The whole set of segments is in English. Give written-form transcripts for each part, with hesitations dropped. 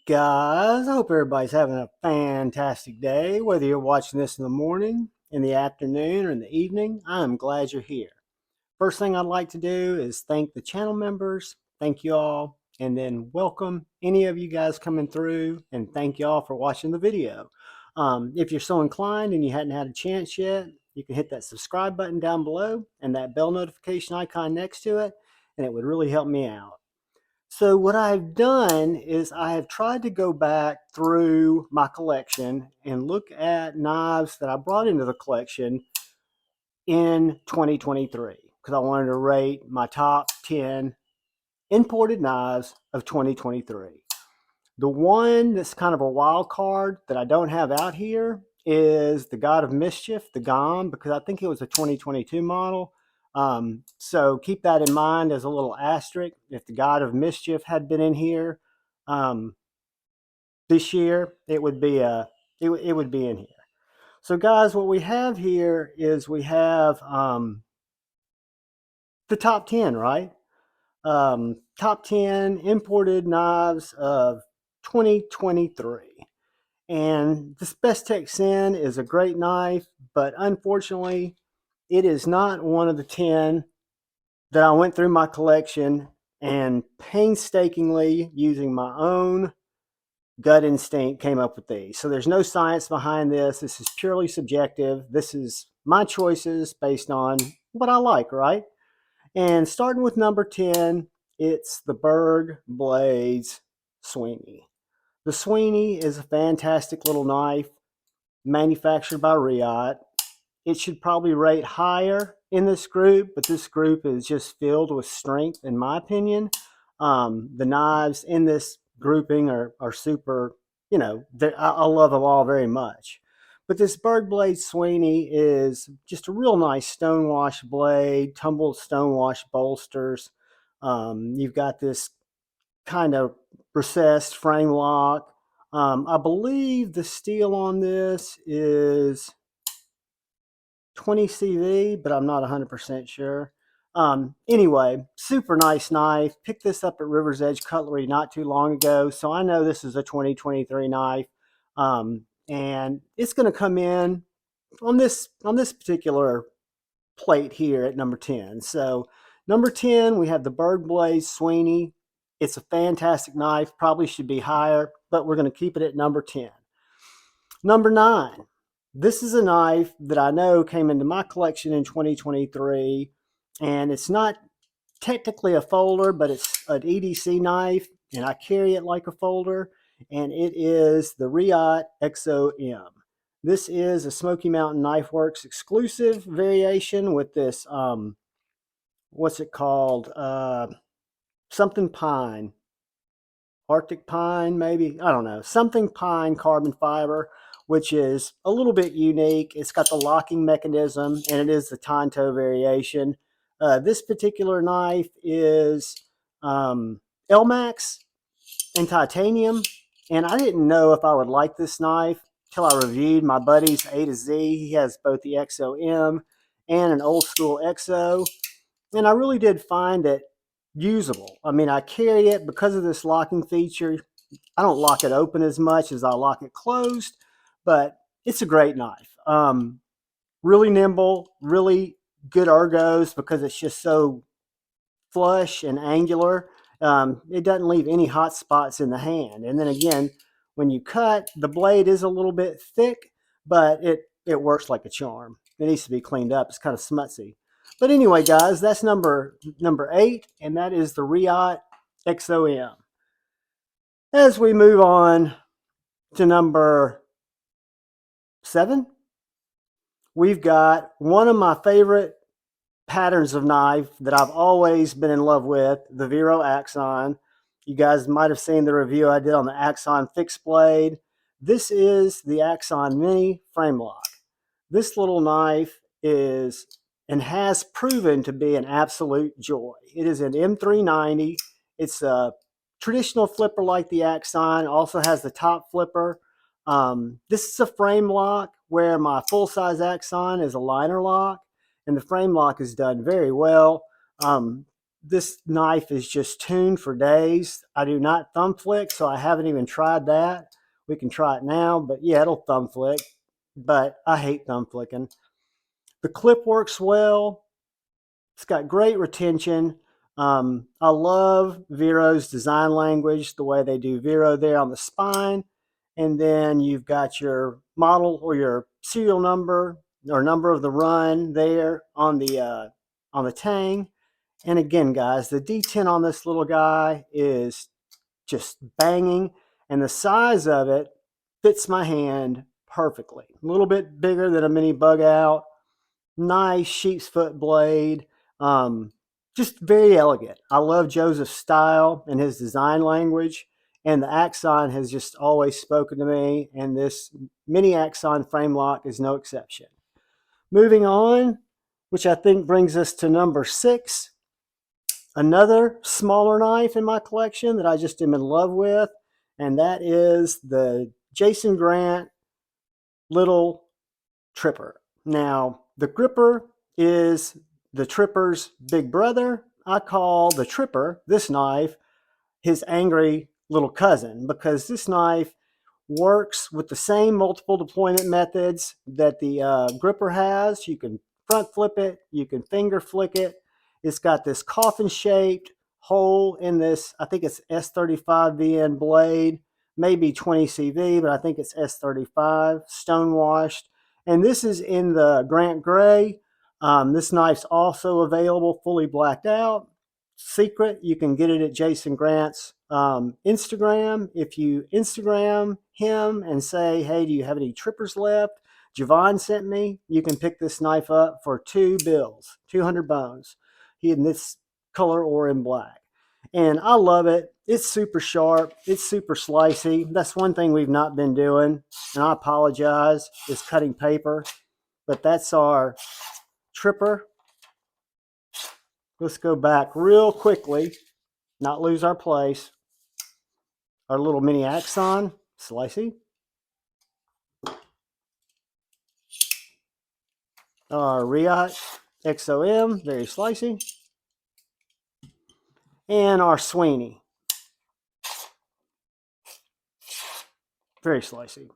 Guys, I hope everybody's having a fantastic day. Whether you're watching this in the morning, in the afternoon, or in the evening, I'm glad you're here. First thing I'd like to do is thank the channel members. Thank you all. And then welcome any of you guys coming through, and thank you all for watching the video. If you're so inclined and you hadn't had a chance yet, you can hit that subscribe button down below and that bell notification icon next to it, and it would really help me out. So what I've done is I have tried to go back through my collection and look at knives that I brought into the collection in 2023 because I wanted to rate my top 10 imported knives of 2023. The one that's kind of a wild card that I don't have out here is the God of Mischief, the GOM, because I think it was a 2022 model. So keep that in mind as a little asterisk. If the God of Mischief had been in here this year, it would be in here. So guys, what we have here is we have the top 10, right? Top 10 imported knives of 2023. And this Best Tech Sin is a great knife, but unfortunately, it is not one of the 10 that I went through my collection and painstakingly, using my own gut instinct, came up with these. So there's no science behind this. This is purely subjective. This is my choices based on what I like, right? And starting with number 10, it's the Berg Blades Sweeney. The Sweeney is a fantastic little knife manufactured by Reate. It should probably rate higher in this group, but this group is just filled with strength, in my opinion. The knives in this grouping are super, you know, I love them all very much. But this Berg Blade Sweeney is just a real nice stonewash blade, tumbled stonewash bolsters. You've got this kind of recessed frame lock. I believe the steel on this is 20 CV, but I'm not 100% sure. Anyway, super nice knife. Picked this up at River's Edge Cutlery not too long ago, so I know this is a 2023 knife. And it's going to come in on this particular plate here at number 10. So number 10, we have the Berg Blade Sweeney. It's a fantastic knife, probably should be higher, but we're going to keep it at number 10. Number 9, this is a knife that I know came into my collection in 2023, and it's not technically a folder, but it's an EDC knife, and I carry it like a folder, and it is the Reate EXO-M. This is a Smoky Mountain Knife Works exclusive variation with this, what's it called? Something pine. Arctic pine, maybe? I don't know. Something pine carbon fiber, which is a little bit unique. It's got the locking mechanism, and it is the Tonto variation. This particular knife is Elmax and titanium, and I didn't know if I would like this knife till I reviewed my buddy's A to Z. He has both the EXO-M and an old school EXO, and I really did find it usable. I mean, I carry it because of this locking feature. I don't lock it open as much as I lock it closed, but it's a great knife. Really nimble, really good ergos because it's just so flush and angular. It doesn't leave any hot spots in the hand. And then again, when you cut, the blade is a little bit thick, but it works like a charm. It needs to be cleaned up. It's kind of smutsy. But anyway, guys, that's number 8, and that is the Reate EXO-M. As we move on to number 7, we've got one of my favorite patterns of knife that I've always been in love with, the Vero Axon. You guys might have seen the review I did on the Axon fixed blade. This is the Axon Mini frame lock. This little knife is and has proven to be an absolute joy. It is an M390. It's a traditional flipper like the Axon. Also has the top flipper. This is a frame lock where my full-size Axon is a liner lock, and the frame lock is done very well. this knife is just tuned for days. I do not thumb flick, so I haven't even tried that. We can try it now, but yeah, it'll thumb flick, but I hate thumb flicking. The clip works well. It's got great retention. I love Vero's design language, the way they do Vero there on the spine. And then you've got your model or your serial number or number of the run there on the tang. And again, guys, the D10 on this little guy is just banging, and the size of it fits my hand perfectly. A little bit bigger than a mini bug out. Nice sheep's foot blade. Just very elegant. I love Joseph's style and his design language, and the Axon has just always spoken to me, and this mini Axon frame lock is no exception. Moving on, which I think brings us to number 6. Another smaller knife in my collection that I just am in love with, and that is the Jason Grant Little Tripper. Now, the gripper is the Tripper's big brother. I call the Tripper, this knife, his angry little cousin, because this knife works with the same multiple deployment methods that the gripper has. You can front flip it, you can finger flick it. It's got this coffin-shaped hole in this, I think it's S35VN blade, maybe 20 CV, but I think it's S35, stonewashed. And this is in the Grant Gray. This knife's also available fully blacked out. Secret, you can get it at Jason Grant's Instagram. If you Instagram him and say, hey, do you have any trippers left? JuhVon sent me. You can pick this knife up for 2 bills, 200 bones. In this color or in black. And I love it. It's super sharp. It's super slicey. That's one thing we've not been doing, and I apologize, is cutting paper. But that's our Tripper. Let's go back real quickly, not lose our place. Our little mini Axon, slicey. Our Reate EXO-M, very slicey. And our Sweeney, very slicey.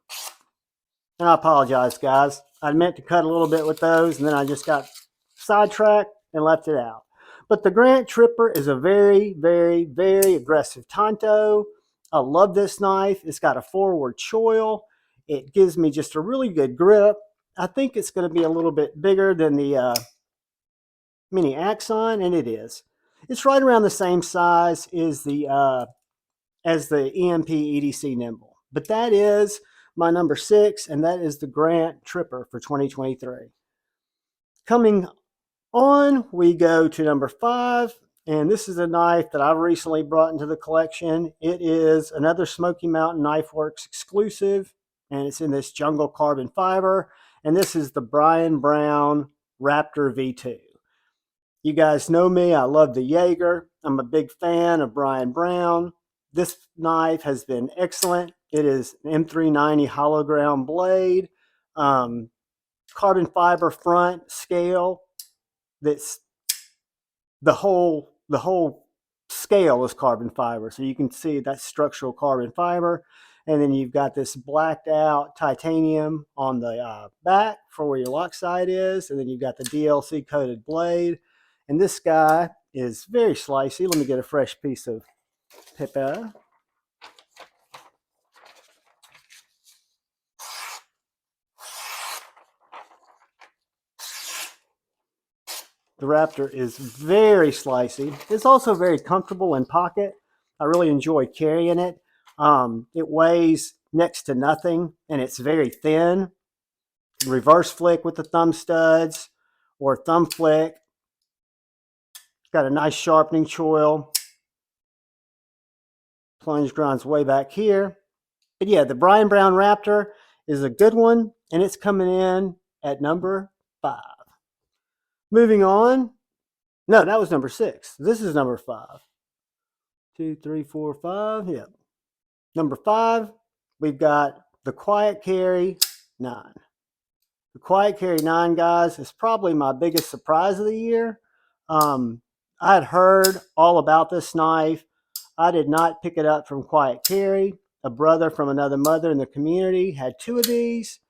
And I apologize, guys. I meant to cut a little bit with those, and then I just got sidetracked and left it out. But the Grant Tripper is a very, very, very aggressive tanto. I love this knife. It's got a forward choil. It gives me just a really good grip. I think it's going to be a little bit bigger than the mini Axon, and it is. It's right around the same size as the EMP EDC Nimble. But that is my number 6, and that is the Grant Tripper for 2023. Coming on, we go to number 5, and this is a knife that I've recently brought into the collection. It is another Smoky Mountain Knife Works exclusive, and it's in this jungle carbon fiber, and this is the Brian Brown Raptor V2. You guys know me. I love the Jaeger. I'm a big fan of Brian Brown. This knife has been excellent. It is an M390 hollow ground blade, carbon fiber front scale. That's the whole scale is carbon fiber, so you can see that's structural carbon fiber. And then you've got this blacked out titanium on the back for where your lock side is, and then you've got the DLC coated blade. And this guy is very slicey. Let me get a fresh piece of paper. The Raptor is very slicey. It's also very comfortable in pocket. I really enjoy carrying it. It weighs next to nothing, and it's very thin. Reverse flick with the thumb studs or thumb flick. It's got a nice sharpening choil. Plunge grinds way back here. But yeah, the Brian Brown Raptor is a good one, and it's coming in at number 5. Moving on. No, that was number 6. This is number 5. 2, 3, 4, 5. Yeah. Number 5, we've got the Quiet Carry 9. The Quiet Carry 9, guys, is probably my biggest surprise of the year. I had heard all about this knife. I did not pick it up from Quiet Carry. A brother from another mother in the community had two of these,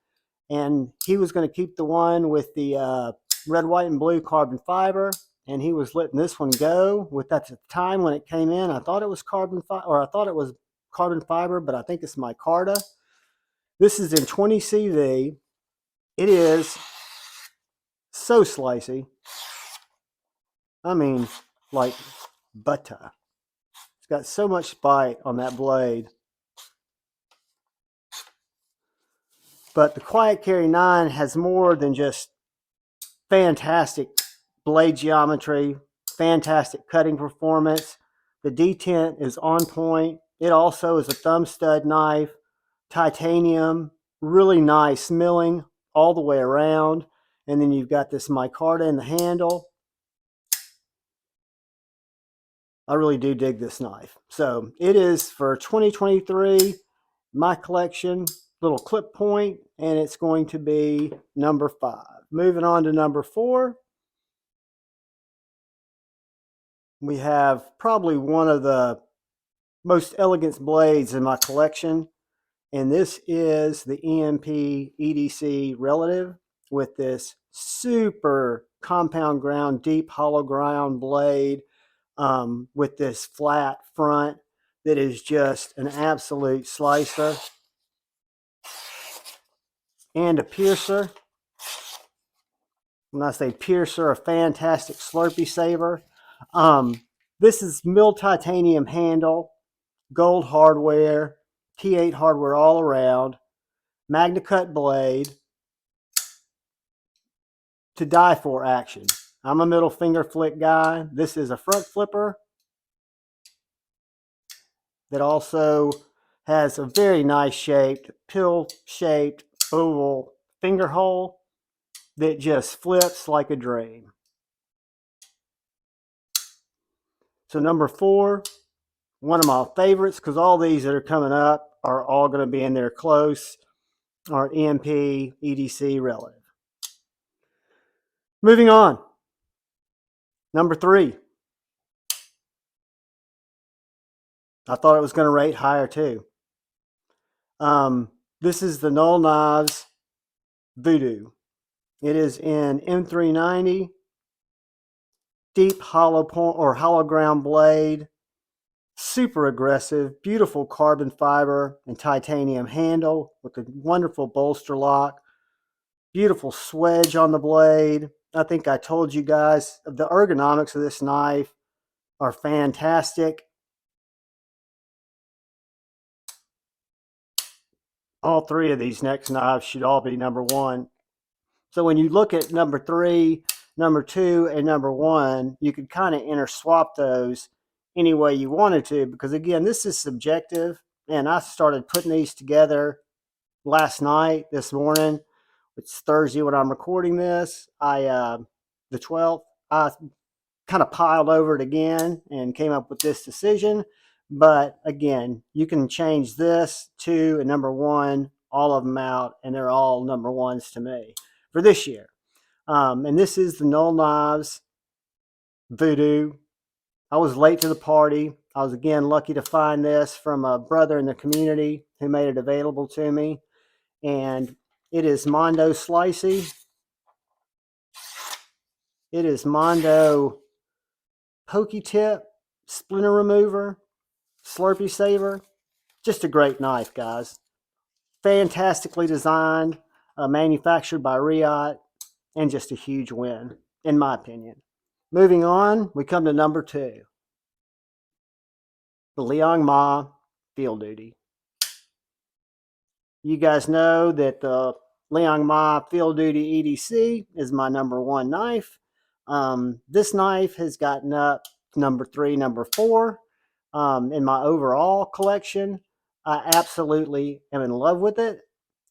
and he was going to keep the one with the red, white, and blue carbon fiber, and he was letting this one go. With that, at the time when it came in, I thought it was carbon fiber, or I thought it was carbon fiber, but I think it's micarta. This is in 20 CV. It is so slicey. I mean, like butter. It's got so much bite on that blade. But the Quiet Carry 9 has more than just fantastic blade geometry, fantastic cutting performance. The detent is on point. It also is a thumb stud knife, titanium, really nice milling all the way around. And then you've got this micarta in the handle. I really do dig this knife. So it is for 2023, my collection, little clip point, and it's going to be number 5. Moving on to number 4. We have probably one of the most elegant blades in my collection, and this is the EMP EDC Relative with this super compound ground, deep hollow ground blade with this flat front that is just an absolute slicer and a piercer. When I say piercer, a fantastic Slurpee saver. This is milled titanium handle, gold hardware, T8 hardware all around, Magna Cut blade, to die for action. I'm a middle finger flick guy. This is a front flipper that also has a very nice shaped, pill shaped oval finger hole that just flips like a dream. So number 4, one of my favorites, because all these that are coming up are all going to be in there close, are EMP EDC Relative. Moving on. Number 3. I thought it was going to rate higher too. This is the Null Knives Voodoo. It is in M390, deep hollow point or hollow ground blade, super aggressive, beautiful carbon fiber and titanium handle with a wonderful bolster lock, beautiful swedge on the blade. I think I told you guys the ergonomics of this knife are fantastic. All 3 of these next knives should all be number 1. So when you look at number 3, number 2, and number 1, you could kind of interswap those any way you wanted to, because again, this is subjective, and I started putting these together last night, this morning. It's Thursday when I'm recording this. The 12th, I kind of piled over it again and came up with this decision. But again, you can change this, 2, and number 1, all of them out, and they're all number 1s to me for this year. And this is the Null Knives Voodoo. I was late to the party. I was again lucky to find this from a brother in the community who made it available to me. And it is Mondo Slicey. It is Mondo Pokey Tip, Splinter Remover, Slurpee Saver. Just a great knife, guys. Fantastically designed, manufactured by Reate, and just a huge win, in my opinion. Moving on, we come to number 2. The Liong Ma Field Duty. You guys know that the Liong Ma Field Duty EDC is my number 1 knife. This knife has gotten up number 3, number 4 in my overall collection. I absolutely am in love with it.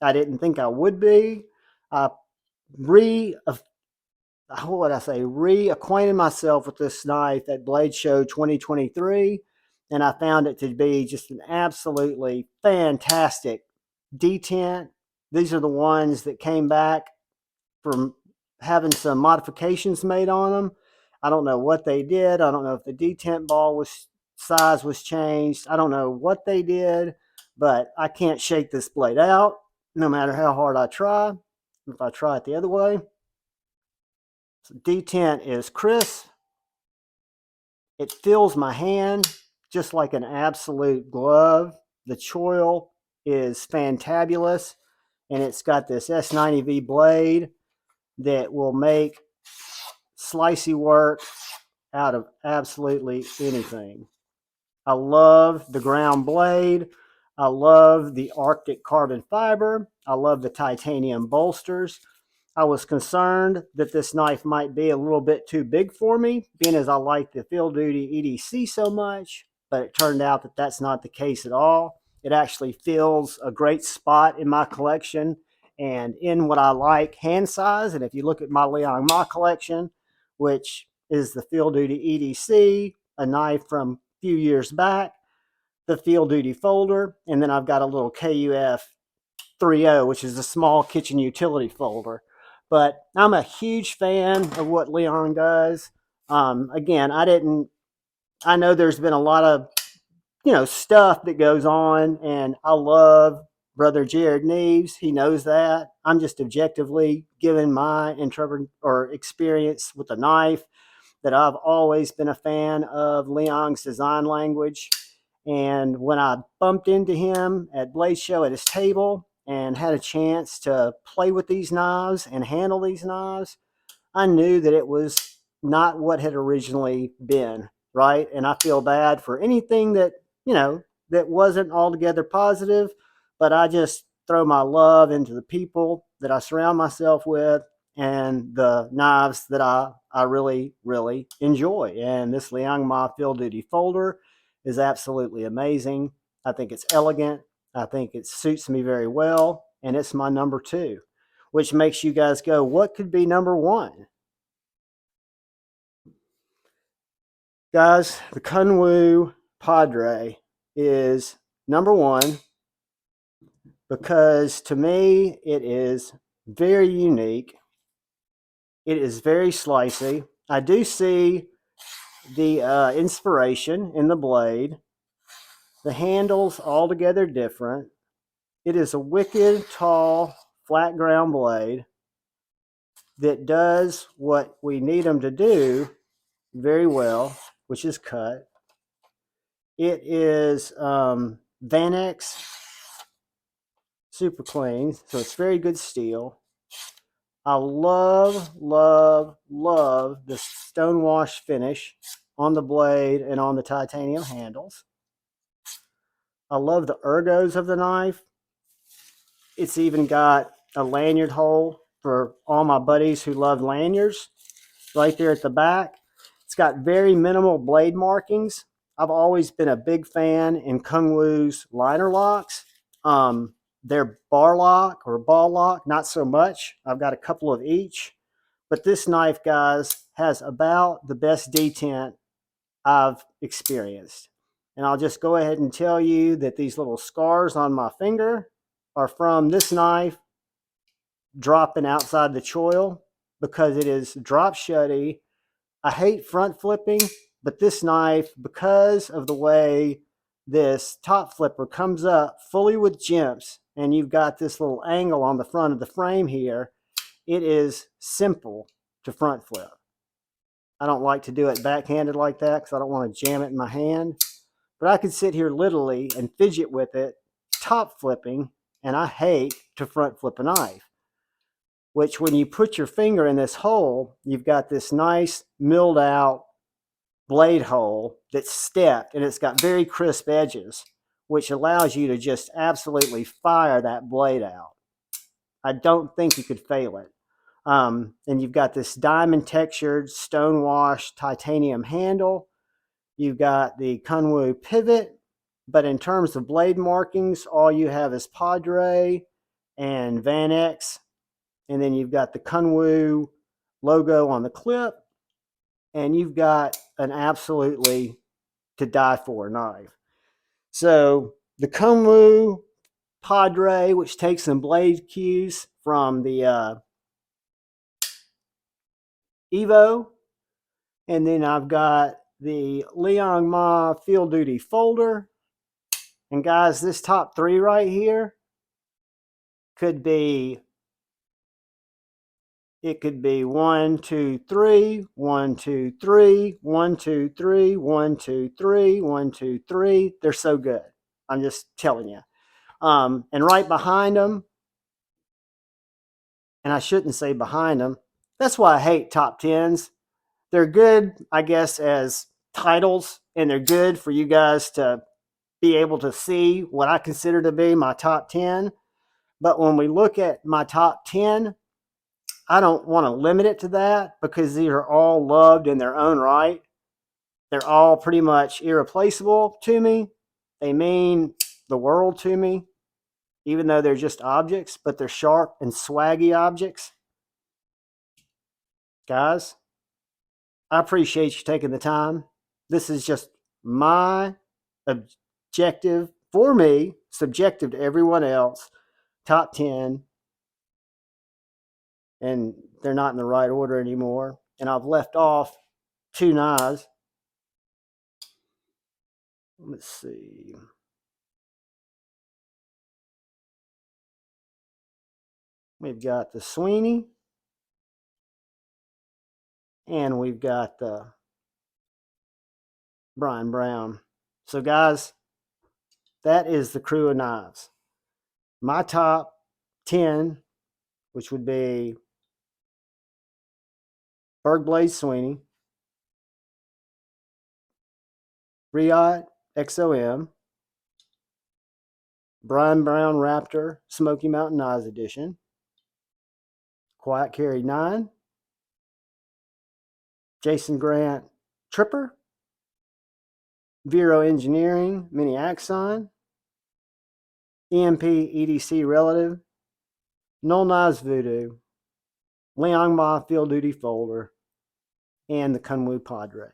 I didn't think I would be. I reacquainted myself with this knife at Blade Show 2023, and I found it to be just an absolutely fantastic detent. These are the ones that came back from having some modifications made on them. I don't know what they did. I don't know if the detent ball size was changed. I don't know what they did, but I can't shake this blade out no matter how hard I try. If I try it the other way, so detent is crisp. It fills my hand just like an absolute glove. The choil is fantabulous, and it's got this S90V blade that will make slicey work out of absolutely anything. I love the ground blade. I love the Arctic carbon fiber. I love the titanium bolsters. I was concerned that this knife might be a little bit too big for me, being as I like the field duty EDC so much, but it turned out that that's not the case at all. It actually fills a great spot in my collection and in what I like hand size. And if you look at my Liong Ma collection, which is the field duty EDC, a knife from a few years back, the field duty folder, and then I've got a little KUF 3.0, which is a small kitchen utility folder. But I'm a huge fan of what Liong does. Again, I know there's been a lot of, stuff that goes on, and I love brother Jared Neves. He knows that. I'm just objectively giving my experience with the knife, that I've always been a fan of Liong's design language. And when I bumped into him at Blade Show at his table and had a chance to play with these knives and handle these knives, I knew that it was not what had originally been, right? And I feel bad for anything that, that wasn't altogether positive, but I just throw my love into the people that I surround myself with and the knives that I really, really enjoy. And this Liong Ma Field Duty folder is absolutely amazing. I think it's elegant. I think it suits me very well. And it's my number 2, which makes you guys go, what could be number 1? Guys, the Kunwu Padre is number 1 because to me it is very unique. It is very slicey. I do see the inspiration in the blade. The handle's altogether different. It is a wicked, tall, flat ground blade that does what we need them to do very well, which is cut. It is Vanex super clean, so it's very good steel. I love, love, love the stonewash finish on the blade and on the titanium handles. I love the ergos of the knife. It's even got a lanyard hole for all my buddies who love lanyards right there at the back. It's got very minimal blade markings. I've always been a big fan in Kunwu's liner locks. Their bar lock or ball lock, not so much. I've got a couple of each. But this knife, guys, has about the best detent I've experienced. And I'll just go ahead and tell you that these little scars on my finger are from this knife dropping outside the choil because it is drop shutty. I hate front flipping, but this knife, because of the way this top flipper comes up fully with jimps, and you've got this little angle on the front of the frame here, it is simple to front flip. I don't like to do it backhanded like that because I don't want to jam it in my hand. But I could sit here literally and fidget with it, top flipping, and I hate to front flip a knife. Which when you put your finger in this hole, you've got this nice milled out blade hole that's stepped, and it's got very crisp edges, which allows you to just absolutely fire that blade out. I don't think you could fail it. And you've got this diamond textured stonewash titanium handle. You've got the Kunwu pivot, but in terms of blade markings, all you have is Padre and Vanex. And then you've got the Kunwu logo on the clip, and you've got an absolutely to die for knife. So the Kunwu Padre, which takes some blade cues from the Evo, And then I've got the Liong Field Duty folder. And guys, this top three right here could be, it could be 1, 2, 3, 1, 2, 3, 1, 2, 3, 1, 2, 3, 1, 2, 3. They're so good. I'm just telling you. And right behind them, and I shouldn't say behind them, that's why I hate top 10s. They're good, I guess, as titles, and they're good for you guys to be able to see what I consider to be my top 10. But when we look at my top 10, I don't want to limit it to that because these are all loved in their own right. They're all pretty much irreplaceable to me. They mean the world to me, even though they're just objects, but they're sharp and swaggy objects. Guys, I appreciate you taking the time. This is just my objective for me, subjective to everyone else, top 10. And they're not in the right order anymore. And I've left off 2 knives. Let's see. We've got the Sweeney. And we've got the Brian Brown. So guys, that is the crew of knives. My top 10, which would be Berg Blade Sweeney, Reate EXO-M, Brian Brown Raptor Smoky Mountain Knives Edition, Quiet Carry 9, Jason Grant Tripper, Vero Engineering Mini Axon, EMP EDC Relative, Null Knives Voodoo, Liong Field Duty Folder, and the Kunwu Padre.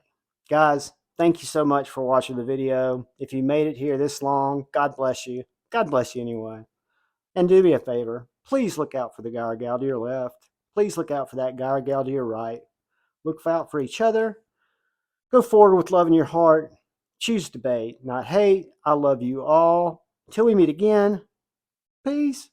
Guys, thank you so much for watching the video. If you made it here this long, God bless you. God bless you anyway. And do me a favor. Please look out for the guy or gal to your left. Please look out for that guy or gal to your right. Look out for each other. Go forward with love in your heart. Choose debate, not hate. I love you all. Until we meet again, peace.